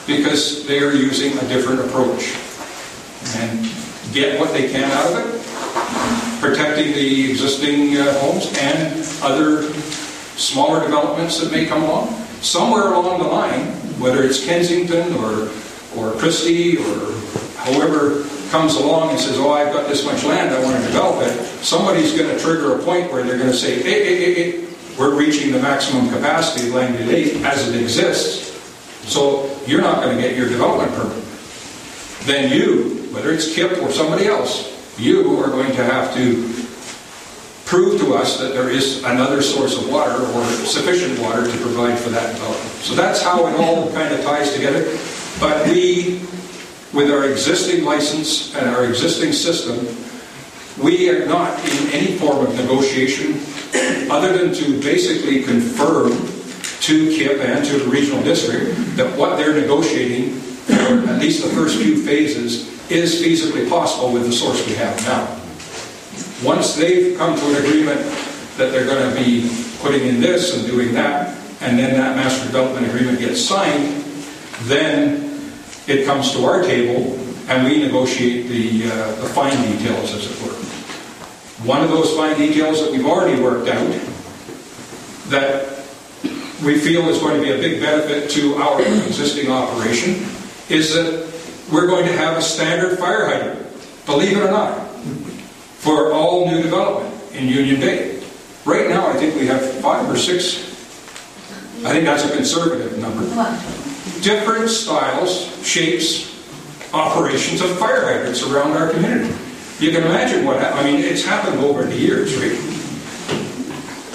because they are using a different approach and get what they can out of it, protecting the existing homes and other smaller developments that may come along. Somewhere along the line, whether it's Kensington or Christie or however comes along and says, oh, I've got this much land, I want to develop it, somebody's going to trigger a point where they're going to say, hey, we're reaching the maximum capacity of Langley Lake as it exists, so you're not going to get your development permit. Then you, whether it's KIP or somebody else, you are going to have to prove to us that there is another source of water or sufficient water to provide for that development. So that's how it all kind of ties together. But we, with our existing license and our existing system, we are not in any form of negotiation other than to basically confirm to KIP and to the regional district that what they're negotiating for at least the first few phases is feasibly possible with the source we have now. Once they've come to an agreement that they're going to be putting in this and doing that, and then that master development agreement gets signed, then it comes to our table and we negotiate the fine details, as it were. One of those fine details that we've already worked out that we feel is going to be a big benefit to our existing operation is that we're going to have a standard fire hydrant, believe it or not, for all new development in Union Bay. Right now, I think we have 5 or 6, I think that's a conservative number, different styles, shapes, operations of fire hydrants around our community. You can imagine what happened. I mean, it's happened over the years, right?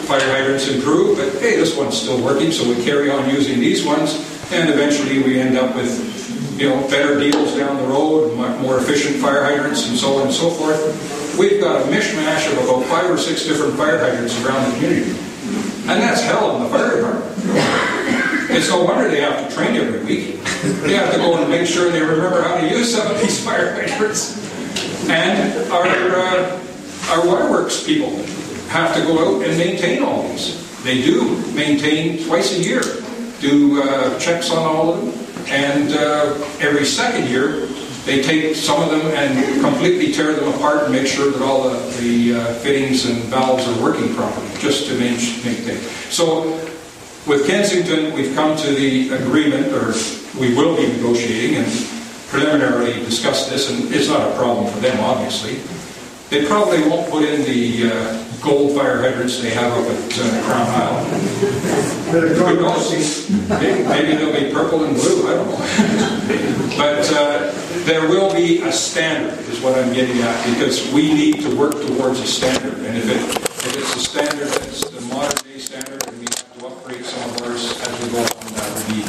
Fire hydrants improve, but hey, this one's still working, so we carry on using these ones, and eventually we end up with, better deals down the road, more efficient fire hydrants, and so on and so forth. We've got a mishmash of about 5 or 6 different fire hydrants around the community, and that's hell on the fire department. It's no wonder they have to train every week. They have to go and make sure they remember how to use some of these fire hydrants. And our waterworks people have to go out and maintain all these. They do maintain twice a year, do checks on all of them, and every second year they take some of them and completely tear them apart and make sure that all the fittings and valves are working properly, just to maintain. So with Kensington, we've come to the agreement, or we will be negotiating and preliminarily discuss this, and it's not a problem for them, obviously. They probably won't put in the gold fire hydrants they have up at Crown Isle. Who knows? Maybe they'll be purple and blue, I don't know. But there will be a standard, is what I'm getting at, because we need to work towards a standard. And if it's a standard that's the modern day standard, then we have to upgrade some of ours as we go on. That would be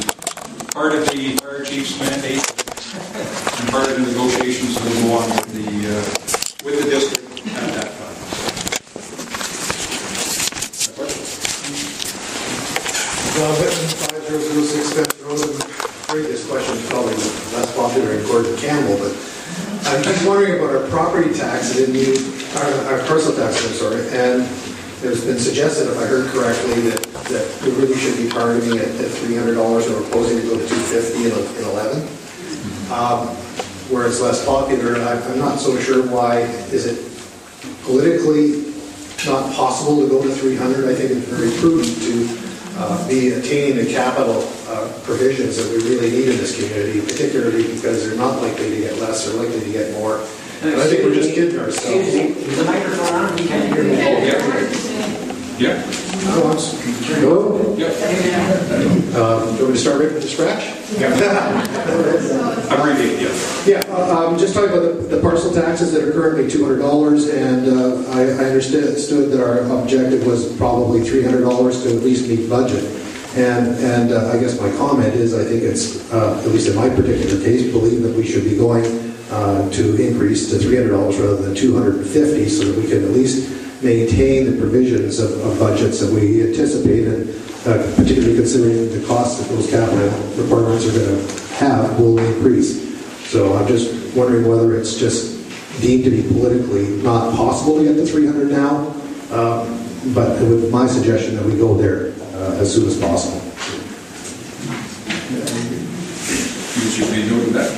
part of the fire chief's mandate and part of the negotiations that will go on with the district at that time. Whitman, 5006 Fence Road. The previous question is probably less popular in Gordon Campbell, but I'm just wondering about our property tax and our parcel tax, I'm sorry, and it's been suggested, if I heard correctly, that we really should be targeting at $300 and we're proposing to go to $250 in 11. Where it's less popular, I'm not so sure why. Is it politically not possible to go to 300? I think it's very prudent to be attaining the capital provisions that we really need in this community, particularly because they're not likely to get less, they're likely to get more. And I think we're just kidding ourselves. Is the microphone on? You can't hear me. Yeah. Hello? Yeah. Do you want me to start right from scratch? I'm reading, yeah. Yeah, just talking about the parcel taxes that are currently $200, and I understood that our objective was probably $300 to at least meet budget. And I guess my comment is, I think it's, at least in my particular case, believe that we should be going to increase to $300 rather than $250, so that we can at least maintain the provisions of budgets that we anticipate, and particularly considering the costs that those capital requirements are going to have will increase. So I'm just wondering whether it's just deemed to be politically not possible to get to 300 now, but it would my suggestion that we go there as soon as possible. You should be doing that.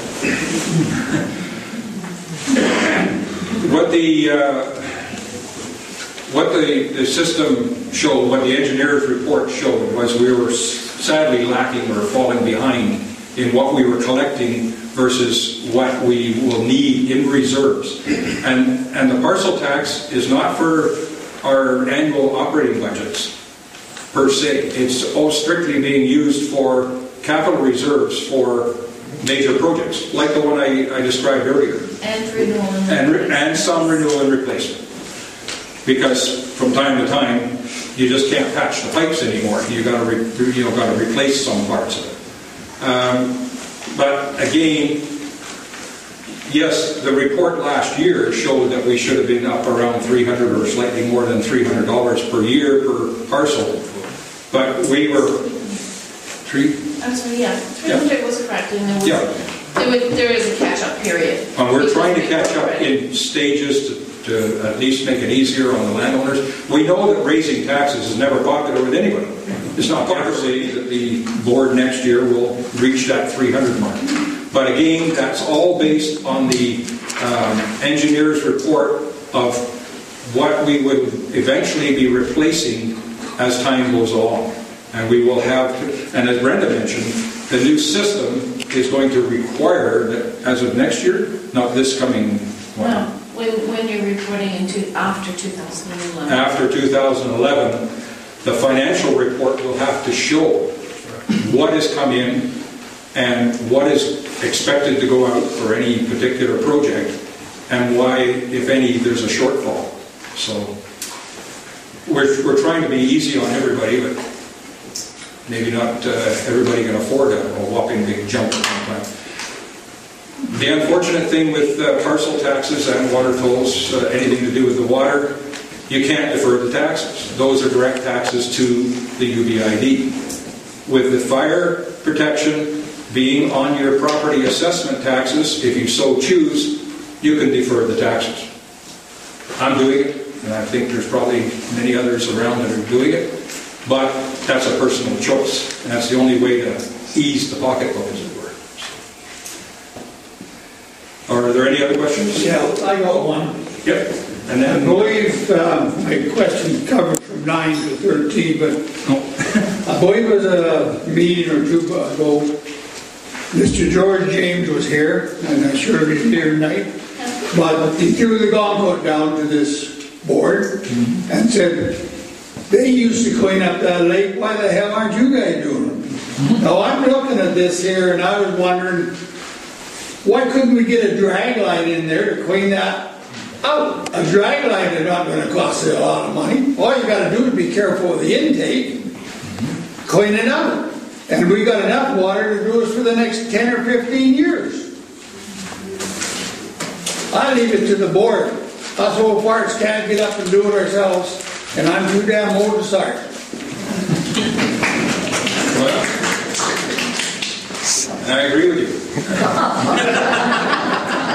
What the system showed, what the engineer's report showed, was we were sadly lacking or falling behind in what we were collecting versus what we will need in reserves. And the parcel tax is not for our annual operating budgets per se. It's all strictly being used for capital reserves for major projects, like the one I described earlier. And renewal. And some renewal and replacement. Because from time to time, you just can't patch the pipes anymore. You've got to replace some parts of it. But again, yes, the report last year showed that we should have been up around $300 or slightly more than $300 per year per parcel. But we were I'm sorry, yeah, 300 was correct, and there is a catch-up period. And we're trying to catch up in stages to at least make it easier on the landowners. We know that raising taxes is never popular with anybody. It's not popular to say that the board next year will reach that 300 mark. But again, that's all based on the engineer's report of what we would eventually be replacing as time goes along. And we will have, and as Brenda mentioned, the new system is going to require that as of next year, not this coming one. No, when you're reporting after 2011. After 2011, the financial report will have to show what has come in and what is expected to go out for any particular project and why, if any, there's a shortfall. So we're trying to be easy on everybody, but maybe not everybody can afford a whopping big jump at one time. The unfortunate thing with parcel taxes and water tolls, anything to do with the water, you can't defer the taxes. Those are direct taxes to the UBID. With the fire protection being on your property assessment taxes, if you so choose, you can defer the taxes. I'm doing it, and I think there's probably many others around that are doing it. But that's a personal choice, and that's the only way to ease the pocketbook, as it were. Are there any other questions? Yeah, I got one. Yep. And then I believe my question covered from 9 to 13, but I believe it was a meeting or two ago. Mr. George James was here, and I'm sure he's here tonight. But he threw the gauntlet down to this board and said, they used to clean up that lake, why the hell aren't you guys doing it? Now I'm looking at this here and I was wondering, why couldn't we get a drag line in there to clean that out? A drag line is not going to cost you a lot of money. All you got to do is be careful with the intake, clean it out. And we got enough water to do us for the next 10 or 15 years. I leave it to the board. Us old farts can't get up and do it ourselves, and I'm too damn old to start. Well, I agree with you.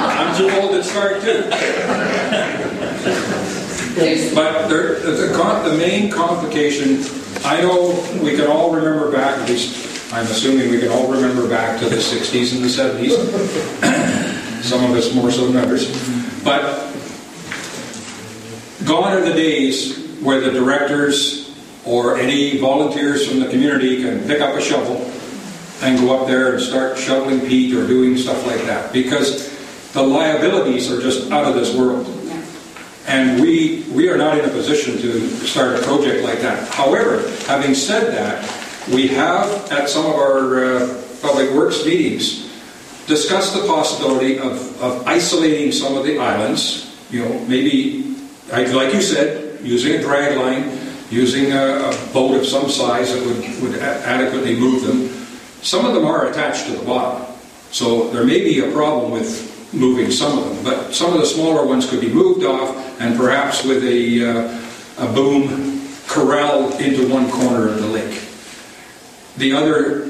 I'm too old to start too. But the main complication, I know we can all remember back, at least I'm assuming we can all remember back to the 60s and the 70s. Some of us more so than others. But gone are the days where the directors or any volunteers from the community can pick up a shovel and go up there and start shoveling peat or doing stuff like that, because the liabilities are just out of this world. And we are not in a position to start a project like that. However, having said that, we have at some of our public works meetings discussed the possibility of isolating some of the islands, maybe, like you said, using a drag line, using a boat of some size that would adequately move them. Some of them are attached to the bottom, so there may be a problem with moving some of them, but some of the smaller ones could be moved off and perhaps with a boom corralled into one corner of the lake. The other